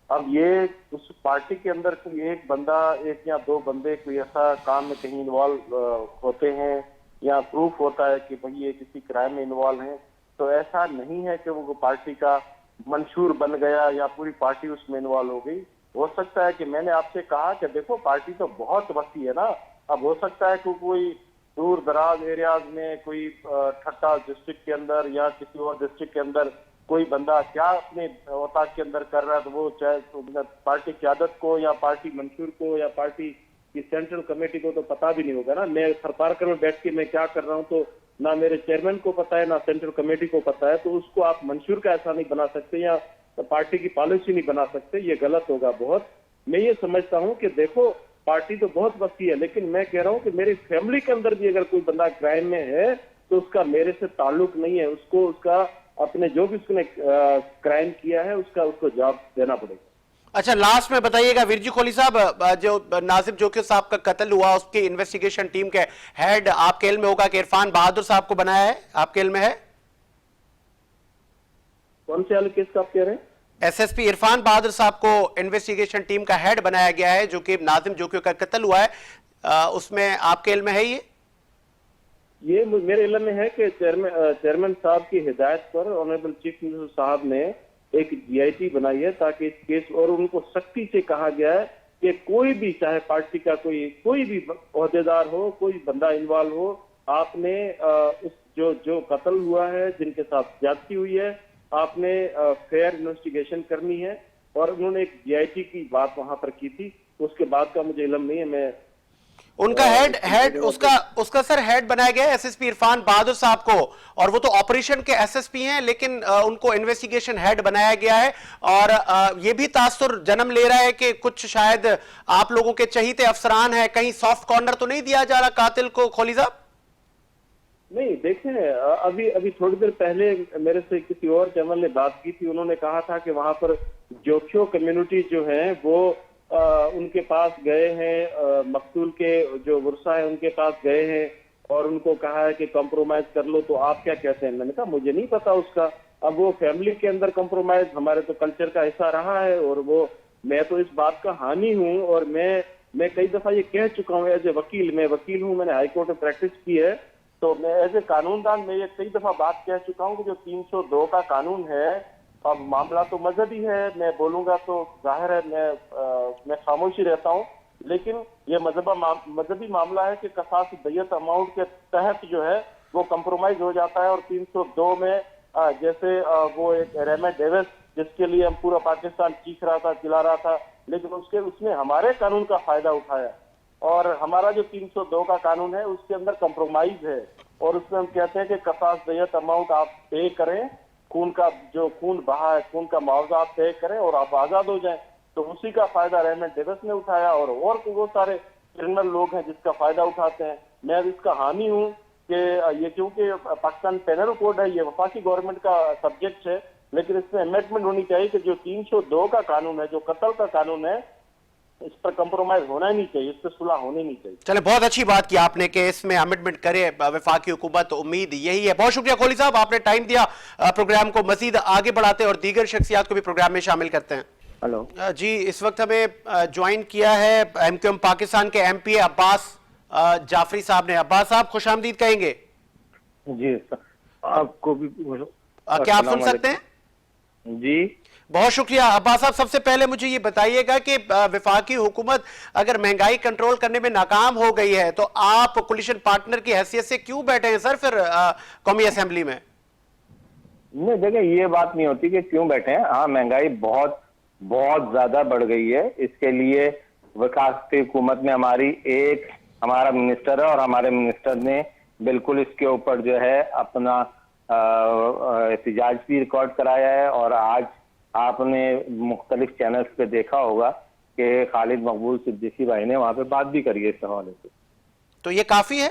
D: अब ये उस पार्टी के अंदर कोई एक बंदा, एक या दो बंदे कोई ऐसा काम में कहीं इन्वॉल्व होते हैं या प्रूफ होता है कि भाई ये किसी क्राइम में इन्वॉल्व है, तो ऐसा नहीं है कि वो पार्टी का मंशूर बन गया या पूरी पार्टी उसमें इन्वॉल्व हो गई। हो सकता है कि मैंने आपसे कहा कि देखो पार्टी तो बहुत वसी है ना। अब हो सकता है कि कोई दूर दराज एरियाज में, कोई ठट्टा डिस्ट्रिक्ट के अंदर या किसी और डिस्ट्रिक्ट के अंदर कोई बंदा क्या अपने औताक के अंदर कर रहा है, तो वो चाहे पार्टी क्यादत को या पार्टी मंशूर को या पार्टी की सेंट्रल कमेटी को तो पता भी नहीं होगा ना। मैं सरपारकर में बैठ के मैं क्या कर रहा हूँ तो ना मेरे चेयरमैन को पता है ना सेंट्रल कमेटी को पता है, तो उसको आप मंशूर का ऐसा नहीं बना सकते या पार्टी की पॉलिसी नहीं बना सकते, ये गलत होगा बहुत। मैं ये समझता हूँ कि देखो पार्टी तो बहुत वसी है, लेकिन मैं कह रहा हूँ कि मेरी फैमिली के अंदर भी अगर कोई बंदा क्राइम में है तो उसका मेरे से ताल्लुक नहीं है। उसको उसका अपने जो भी उसने क्राइम किया है उसको जवाब देना पड़ेगा।
A: अच्छा, लास्ट में बताइएगा विरजी खोली साहब, जो नाजिब जोकी साहब का कत्ल हुआ उसके इन्वेस्टिगेशन टीम के हेड आपके इल्म में होगा कि इरफान बहादुर साहब को बनाया है, आपके इल्म में है?
D: कौन से वाले केस का आप कह रहे हैं?
A: एसएसपी इरफान बहादुर साहब को इन्वेस्टिगेशन टीम का हेड बनाया गया है, जो कि नाजिम जोकी का कत्ल हुआ है, उसमें आपके इल्म में है? ये
D: मेरे इल्म में है कि चेयरमैन साहब की हिदायत पर ऑनरेबल चीफ मिनिस्टर साहब ने एक जीआईटी बनाई है ताकि इस केस, और उनको सख्ती से कहा गया है कि कोई भी, चाहे पार्टी का कोई भी ओहदेदार हो, कोई बंदा इन्वॉल्व हो, आपने उस जो कत्ल हुआ है, जिनके साथ ज्यादती हुई है, आपने फेयर इन्वेस्टिगेशन करनी है। और उन्होंने एक जीआईटी की बात वहां पर की थी, उसके बाद का मुझे इल्म नहीं है। मैं
A: उनका हेड उसका सर हेड बनाया गया है एसएसपी इरफान बहादुर साहब को, और वो तो ऑपरेशन के एसएसपी हैं, लेकिन उनको इन्वेस्टिगेशन हेड बनाया गया है। और ये भी तासुर जन्म ले रहा है कि कुछ शायद आप लोगों के चहीते अफसरान हैं, कहीं सॉफ्ट कॉर्नर तो नहीं दिया जा रहा कातिल को? खोली साहब
D: नहीं, देखें, अभी थोड़ी देर पहले मेरे से किसी और चैनल ने बात की थी, उन्होंने कहा था कि वहां पर जोखियो कम्युनिटी जो है वो उनके पास गए हैं, मकतूल के जो वर्षा है उनके पास गए हैं और उनको कहा है कि कॉम्प्रोमाइज कर लो, तो आप क्या कहते हैं? मैंने कहा मुझे नहीं पता उसका। अब वो फैमिली के अंदर कॉम्प्रोमाइज हमारे तो कल्चर का हिस्सा रहा है और वो मैं तो इस बात का हानि हूँ, और मैं कई दफा ये कह चुका हूँ एज ए वकील, मैं वकील हूँ, मैंने हाई कोर्ट में प्रैक्टिस की है, तो मैं एज ए कानूनदान मैं ये कई दफा बात कह चुका हूँ कि जो 302 का कानून है, अब मामला तो मजहबी है, मैं बोलूंगा तो जाहिर है मैं खामोशी रहता हूँ, लेकिन ये मजहबी मामला है कि कसास दियत अमाउंट के तहत जो है वो कंप्रोमाइज हो जाता है। और 302 में जैसे वो एक रेमंड डेविस जिसके लिए हम पूरा पाकिस्तान चीख रहा था, चिल्ला रहा था, लेकिन उसने हमारे कानून का फायदा उठाया, और हमारा जो 302 का कानून है उसके अंदर कंप्रोमाइज है, और उसमें हम कहते हैं कि कसास दियत अमाउंट आप पे करें, खून का जो खून बहा है, खून का मुआवजा आप पे करें और आप आजाद हो जाएं। तो उसी का फायदा रेमंड डेविस ने उठाया, और वो सारे क्रिमिनल लोग हैं जिसका फायदा उठाते हैं। मैं इसका हामी हूँ कि ये क्योंकि पाकिस्तान पेनल कोड है, ये वफाकी गवर्नमेंट का सब्जेक्ट है, लेकिन इसमें अमेंडमेंट होनी चाहिए कि जो 302 का कानून है, जो कत्ल का कानून है, इस पर कंप्रोमाइज होना ही नहीं चाहिए, इस पर सुलह होनी नहीं चाहिए।
A: चले, बहुत अच्छी बात की आपने कि इसमें अमेंडमेंट करे वफाकी हुकूमत, उम्मीद यही है। बहुत शुक्रिया कोहली साहब, आपने टाइम दिया। प्रोग्राम को मजीद आगे बढ़ाते हैं और दीगर शख्सियात को भी प्रोग्राम में शामिल करते हैं।
D: हेलो
A: जी, इस वक्त हमें ज्वाइन किया है एमक्यूएम पाकिस्तान के एमपीए अब्बास जाफरी साहब ने। अब्बास साहब, खुश आमदीद कहेंगे।
D: जी आपको भी
A: क्या आप सुन सकते हैं?
D: जी
A: बहुत शुक्रिया अब्बास साहब। सबसे पहले मुझे ये बताइएगा कि वफाकी हुकूमत अगर महंगाई कंट्रोल करने में नाकाम हो गई है तो आप कोलिशन पार्टनर की हैसियत से क्यों बैठे हैं सर फिर कौमी असेंबली में?
E: नहीं, देखिए ये बात नहीं होती कि क्यों बैठे हैं। हाँ, महंगाई बहुत बहुत ज्यादा बढ़ गई है। इसके लिए वफाकी हुकूमत में हमारा मिनिस्टर है और हमारे मिनिस्टर ने बिल्कुल इसके ऊपर जो है अपना एहतजाज भी रिकॉर्ड कराया है। और आज आपने मुख्तलिफ चैनल्स पे देखा होगा कि खालिद मकबूल सिद्दीकी भाई ने वहां पे बात भी करी है इस हवाले से।
A: तो ये काफी है,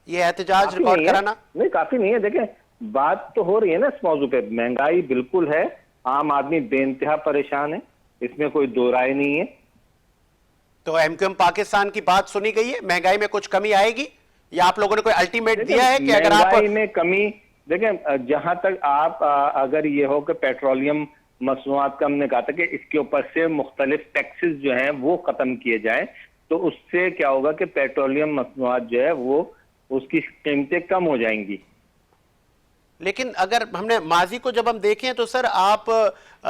A: ये एहतजाज रिकॉर्ड कराना?
E: नहीं, काफी नहीं है। देखें, बात तो हो रही है ना इस मौजू पे। महंगाई बिल्कुल है, आम आदमी बेइंतहा परेशान है, इसमें कोई दो राय नहीं है।
A: तो एमक्यूएम पाकिस्तान की बात सुनी गई है, महंगाई में कुछ कमी आएगी या आप लोगों ने कोई अल्टीमेट दिया है कि अगर आप
E: महंगाई में कमी, देखें जहां तक आप अगर ये हो कि पेट्रोलियम मसनूआत का हमने कहा था कि इसके ऊपर से मुख्तलिफ टैक्सेस जो हैं वो खत्म किए जाएं, तो उससे क्या होगा कि पेट्रोलियम मसनूआत जो है वो उसकी कीमतें कम हो जाएंगी।
A: लेकिन अगर हमने माजी को जब हम देखें तो सर आप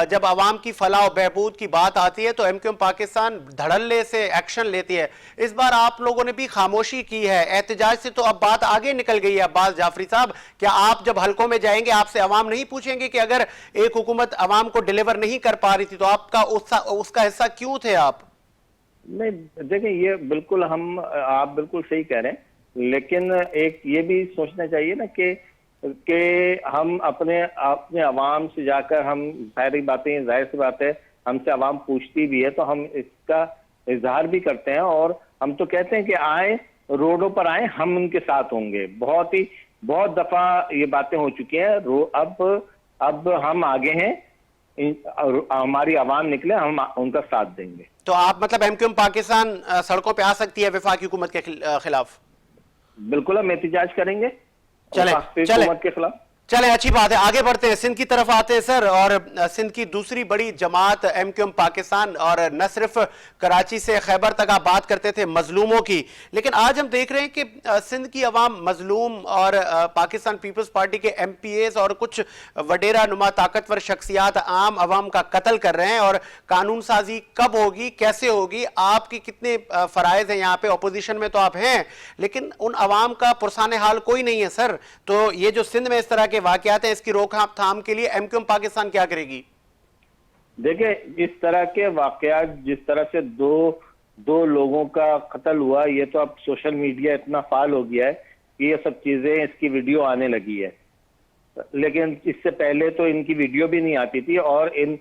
A: जब आवाम की फलाह बहबूद की बात आती है तो एमक्यूएम पाकिस्तान धड़ल्ले से एक्शन लेती है। इस बार आप लोगों ने भी खामोशी की है, एहतजाज से तो अब बात आगे निकल गई है। अब्बास जाफरी साहब, क्या आप जब हलकों में जाएंगे आपसे आवाम नहीं पूछेंगे कि अगर एक हुकूमत आवाम को डिलीवर नहीं कर पा रही थी तो आपका उसका हिस्सा क्यों थे आप?
E: नहीं, देखें ये बिल्कुल आप बिल्कुल सही कह रहे हैं, लेकिन एक ये भी सोचना चाहिए ना कि हम अपने आवाम से जाकर, हम सारी बातें, जाहिर सी बात है हमसे आवाम पूछती भी है तो हम इसका इजहार भी करते हैं और हम तो कहते हैं कि आए, रोडों पर आए, हम उनके साथ होंगे। बहुत दफा ये बातें हो चुकी हैं। अब हम आगे हैं, हमारी आवाम निकले, हम उनका साथ देंगे।
A: तो आप मतलब एमक्यूएम पाकिस्तान सड़कों पे आ सकती है वफाकी हुकूमत के खिलाफ?
E: बिल्कुल, हम एहतजाज करेंगे
A: चले
E: के खिलाफ।
A: चले, अच्छी बात है। आगे बढ़ते हैं, सिंध की तरफ आते हैं सर। और सिंध की दूसरी बड़ी जमात एमक्यूएम पाकिस्तान, और न सिर्फ कराची से खैबर तक आप बात करते थे मजलूमों की, लेकिन आज हम देख रहे हैं कि सिंध की अवाम मजलूम और पाकिस्तान पीपल्स पार्टी के एमपीएस और कुछ वडेरा नुमा ताकतवर शख्सियात आम अवाम का कत्ल कर रहे हैं। और कानून साजी कब होगी, कैसे होगी, आपकी कितने फराइज हैं यहाँ पे? अपोजिशन में तो आप हैं, लेकिन उन अवाम का पुरसान हाल कोई नहीं है सर। तो ये जो सिंध में इस तरह वाकयात है, इसकी रोकथाम के लिए एमक्यूएम पाकिस्तान क्या करेगी?
E: देखिए, इस तरह के वाकयात, जिस तरह से दो लोगों का कत्ल हुआ, ये तो अब सोशल मीडिया इतना फाल हो गया है कि ये सब चीजें, इसकी वीडियो आने लगी है। लेकिन इससे पहले तो इनकी वीडियो भी नहीं आती थी। और इन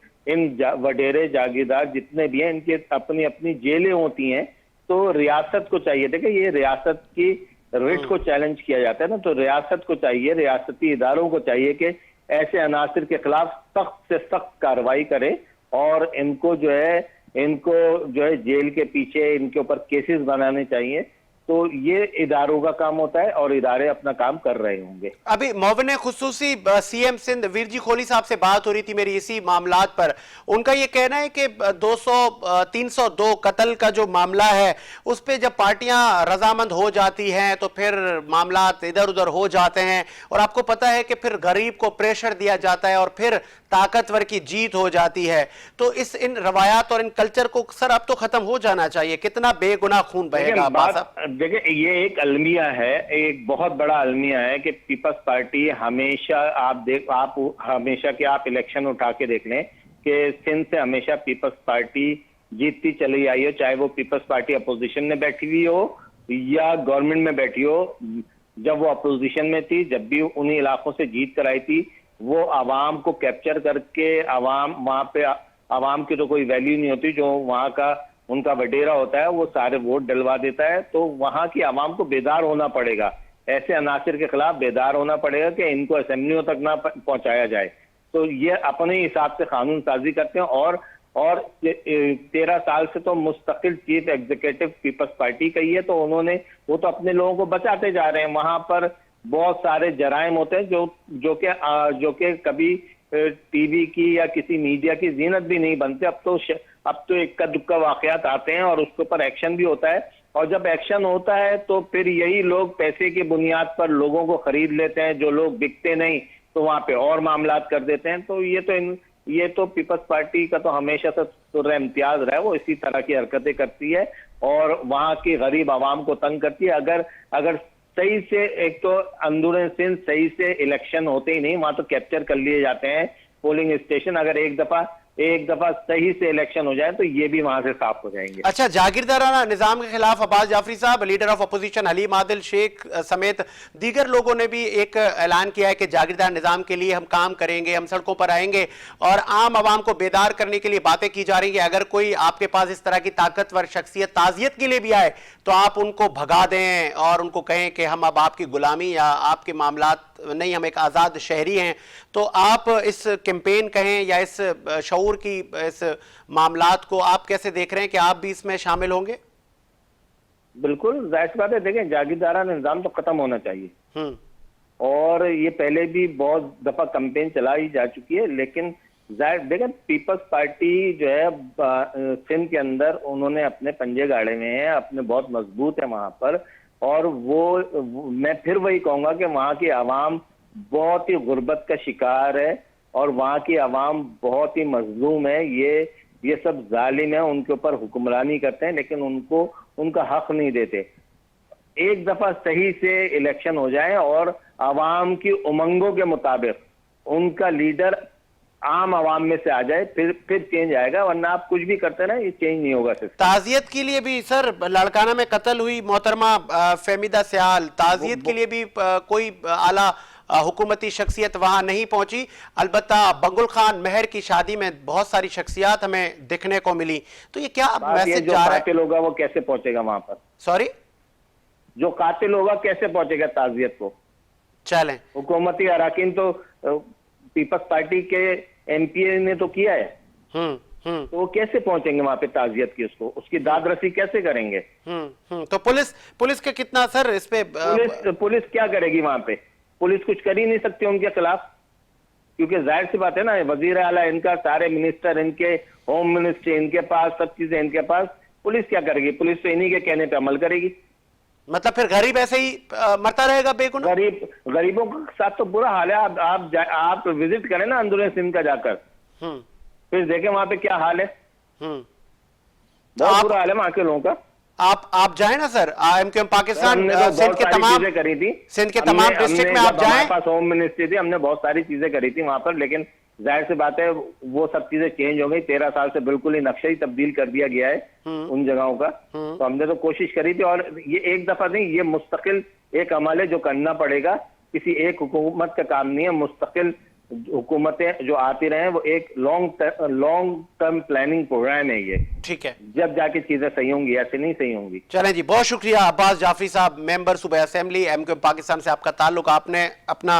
E: वडेरे जागीरदार जितने भी हैं, इनकी अपनी अपनी जेलें होती हैं। तो रियासत को चाहिए, देखिए ये रियासत की रिट को चैलेंज किया जाता है ना, तो रियासत को चाहिए, रियासती इदारों को चाहिए कि ऐसे अनासिर के खिलाफ सख्त से सख्त कार्रवाई करे और इनको जो है जेल के पीछे इनके ऊपर केसेस बनाने चाहिए तो ये इदारों का काम होता है और इदारे अपना काम कर रहे होंगे।
A: अभी मौवने खुसूसी सीएम सिंध वीर जी खोली साहब से बात हो रही थी मेरी इसी मामलात पर। उनका ये कहना है कि 302 कत्ल का जो मामला है उस पे जब पार्टियां रजामंद हो जाती हैं तो फिर मामलात इधर उधर हो जाते हैं, और आपको पता है कि फिर गरीब को प्रेशर दिया जाता है और फिर ताकतवर की जीत हो जाती है। तो इन रवायात और इन कल्चर को सर अब तो खत्म हो जाना चाहिए। कितना बेगुनाह खून बहेगा अब्बास साहब?
E: देखिए, ये एक अलमिया है, एक बहुत बड़ा अलमिया है कि पीपल्स पार्टी हमेशा आप हमेशा के आप इलेक्शन उठा के देख लें कि सिंध से हमेशा पीपल्स पार्टी जीतती चली आई हो, चाहे वो पीपल्स पार्टी अपोजिशन में बैठी हुई हो या गवर्नमेंट में बैठी हो। जब वो अपोजिशन में थी, जब भी उन्हीं इलाकों से जीत कर आई थी, वो आवाम को कैप्चर करके आवाम वहां पे आवाम की तो कोई वैल्यू नहीं होती, जो वहां का उनका वडेरा होता है वो सारे वोट डलवा देता है। तो वहां की आवाम को बेदार होना पड़ेगा, ऐसे अनासिर के खिलाफ बेदार होना पड़ेगा कि इनको असेंबलियों तक ना पहुंचाया जाए। तो ये अपने हिसाब से कानून साजी करते हैं और 13 साल से तो मुस्तकिल चीफ एग्जीक्यूटिव पीपल्स पार्टी का ही है, तो उन्होंने वो तो अपने लोगों को बचाते जा रहे हैं। वहां पर बहुत सारे जराइम होते हैं जो कि कभी टीवी की या किसी मीडिया की जीनत भी नहीं बनते। अब तो इक्का दुक्का वाकयात आते हैं और उसके ऊपर एक्शन भी होता है, और जब एक्शन होता है तो फिर यही लोग पैसे की बुनियाद पर लोगों को खरीद लेते हैं। जो लोग बिकते नहीं तो वहां पे और मामलात कर देते हैं। तो ये तो पीपल्स पार्टी का तो हमेशा से सुर्र इम्तियाज रहा है, वो इसी तरह की हरकतें करती है और वहां की गरीब आवाम को तंग करती है। अगर सही से, एक तो अंदरूनी सिंध सही से इलेक्शन होते ही नहीं, वहां तो कैप्चर कर लिए जाते हैं पोलिंग स्टेशन। अगर एक दफा सही से इलेक्शन हो जाए तो ये भी वहां से साफ हो जाएंगे।
A: अच्छा, जागीरदाराना निजाम के खिलाफ Abbas Jafri sahab, leader of opposition Haleem Adil Sheikh समेत दीगर लोगों ने भी एक ऐलान किया है कि जागीरदार निजाम के लिए हम काम करेंगे, हम सड़कों पर आएंगे और आम आवाम को बेदार करने के लिए बातें की जा रही है। अगर कोई आपके पास इस तरह की ताकतवर शख्सियत ताजियत के लिए भी आए तो आप उनको भगा दें और उनको कहें कि हम अब आपकी गुलामी या आपके मामलात नहीं, हम एक आज़ाद शहरी हैं। तो आप इस कैंपेन कहें या इस शऊर की इस मामलात को आप कैसे देख रहे हैं कि आप भी इसमें शामिल होंगे?
E: बिल्कुल जाहिर सी बात है। देखें, जागीरदाराना निजाम तो खत्म होना चाहिए और ये पहले भी बहुत दफा कैंपेन चलाई जा चुकी है, लेकिन देखें पीपल्स पार्टी जो है सिंध के अंदर उन्होंने अपने पंजे गाड़े में है, अपने बहुत मजबूत है वहां पर। और वो मैं फिर वही कहूंगा कि वहां की आवाम बहुत ही गुर्बत का शिकार है और वहां की आवाम बहुत ही मजलूम है। ये सब जालिम है, उनके ऊपर हुक्मरानी करते हैं लेकिन उनको उनका हक नहीं देते। एक दफा सही से इलेक्शन हो जाए और आवाम की उमंगों के मुताबिक उनका लीडर आम आवाम में से आ जाए, फिर चेंज आएगा, वरना आप कुछ भी करते रहे ये चेंज नहीं होगा।
A: ताजियत के लिए भी सर, लाड़काना में कत्ल हुई मोहतरमा फहमीदा सयाल, ताजियत के लिए भी कोई आला हुकूमती शख्सियत वहां नहीं पहुंची। अलबत्ता बंगुल खान महर की शादी में बहुत सारी शख्सियात हमें देखने को मिली। तो ये क्या मैसेज जा रहा है?
E: कातिल होगा वो कैसे पहुंचेगा वहां पर?
A: सॉरी,
E: जो कातिल होगा कैसे पहुंचेगा ताजियत को?
A: चलें,
E: हुकूमती अराकीन तो पीपल्स पार्टी के एमपीए ने तो किया है, तो वो कैसे पहुंचेंगे वहां पे ताजियत की? उसकी दाद रसी कैसे करेंगे?
A: तो पुलिस के कितना सर इस पे
E: पुलिस क्या करेगी वहां पे? पुलिस कुछ कर ही नहीं सकती उनके खिलाफ, क्योंकि जाहिर सी बात है ना, वजीर आला इनका, सारे मिनिस्टर इनके, होम मिनिस्टर इनके पास, सब चीजें इनके पास। पुलिस क्या करेगी? पुलिस तो इन्हीं के कहने पे अमल करेगी।
A: मतलब फिर गरीब ऐसे ही मरता रहेगा बेगुनाह?
E: गरीबों के साथ तो बुरा हाल है। आप विजिट करें ना अंदरूनी सिंध का जाकर, फिर देखें वहां पे क्या हाल है। बहुत बुरा हाल है वहां के लोगों का।
A: आप जाए ना सर, एमक्यूएम पाकिस्तान
E: तो
A: सिंध के तमाम
E: करी थी,
A: सिंध के तमाम डिस्ट्रिक्ट में आप जाएं।
E: हमारे पास होम मिनिस्ट्री थी, हमने बहुत सारी चीजें करी थी वहां पर, लेकिन जाहिर सी बात है वो सब चीजें चेंज हो गई। 13 साल से बिल्कुल ही नक्शा ही तब्दील कर दिया गया है उन जगहों का। तो हमने तो कोशिश करी थी, और ये एक दफा नहीं, ये मुस्तकिल एक अमल है जो करना पड़ेगा। किसी एक हुकूमत का काम नहीं है, मुस्तकिल हुकूमतें जो आती रहे, वो एक लॉन्ग टर्म प्लानिंग प्रोग्राम है ये।
A: ठीक है,
E: जब जाके चीजें सही होंगी, ऐसे नहीं सही होंगी।
A: चलें जी, बहुत शुक्रिया अब्बास जाफरी साहब, मेंबर सूबा असेंबली एमक्यूएम पाकिस्तान से आपका ताल्लुक, आपने अपना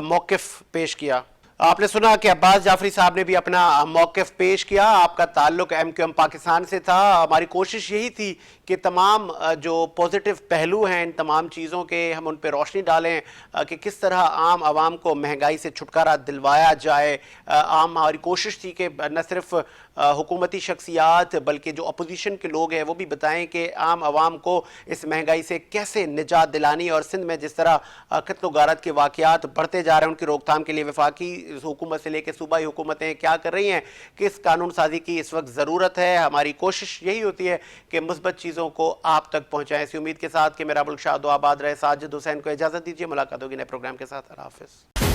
A: मौकिफ पेश किया। आपने सुना कि अब्बास जाफरी साहब ने भी अपना मौकिफ पेश किया। आपका ताल्लुक एमक्यूएम पाकिस्तान से था। हमारी कोशिश यही थी कि तमाम जो पॉजिटिव पहलू हैं इन तमाम चीज़ों के हम उन पर रोशनी डालें कि किस तरह आम आवाम को महंगाई से छुटकारा दिलवाया जाए। हमारी कोशिश थी कि न सिर्फ हुकूमती शख्सियात बल्कि जो अपोजिशन के लोग हैं वो भी बताएं कि आम आवाम को इस महंगाई से कैसे निजात दिलानी, और सिंध में जिस तरह कत्ल गारत के वाक़यात बढ़ते जा रहे हैं उनकी रोकथाम के लिए वफाकी हुकूमत से लेकर सूबाई हुकूमतें क्या कर रही हैं, किस कानून साजी की इस वक्त ज़रूरत है। हमारी कोशिश यही होती है कि मुस्बत चीज़ों को आप तक पहुँचाएँ। इसी उम्मीद के साथ कि मेरा मुल्क शाद आबाद रहे। साजिद हुसैन को इजाज़त दीजिए, मुलाकात होगी नए प्रोग्राम के साथ। अल्लाह हाफ़िज़।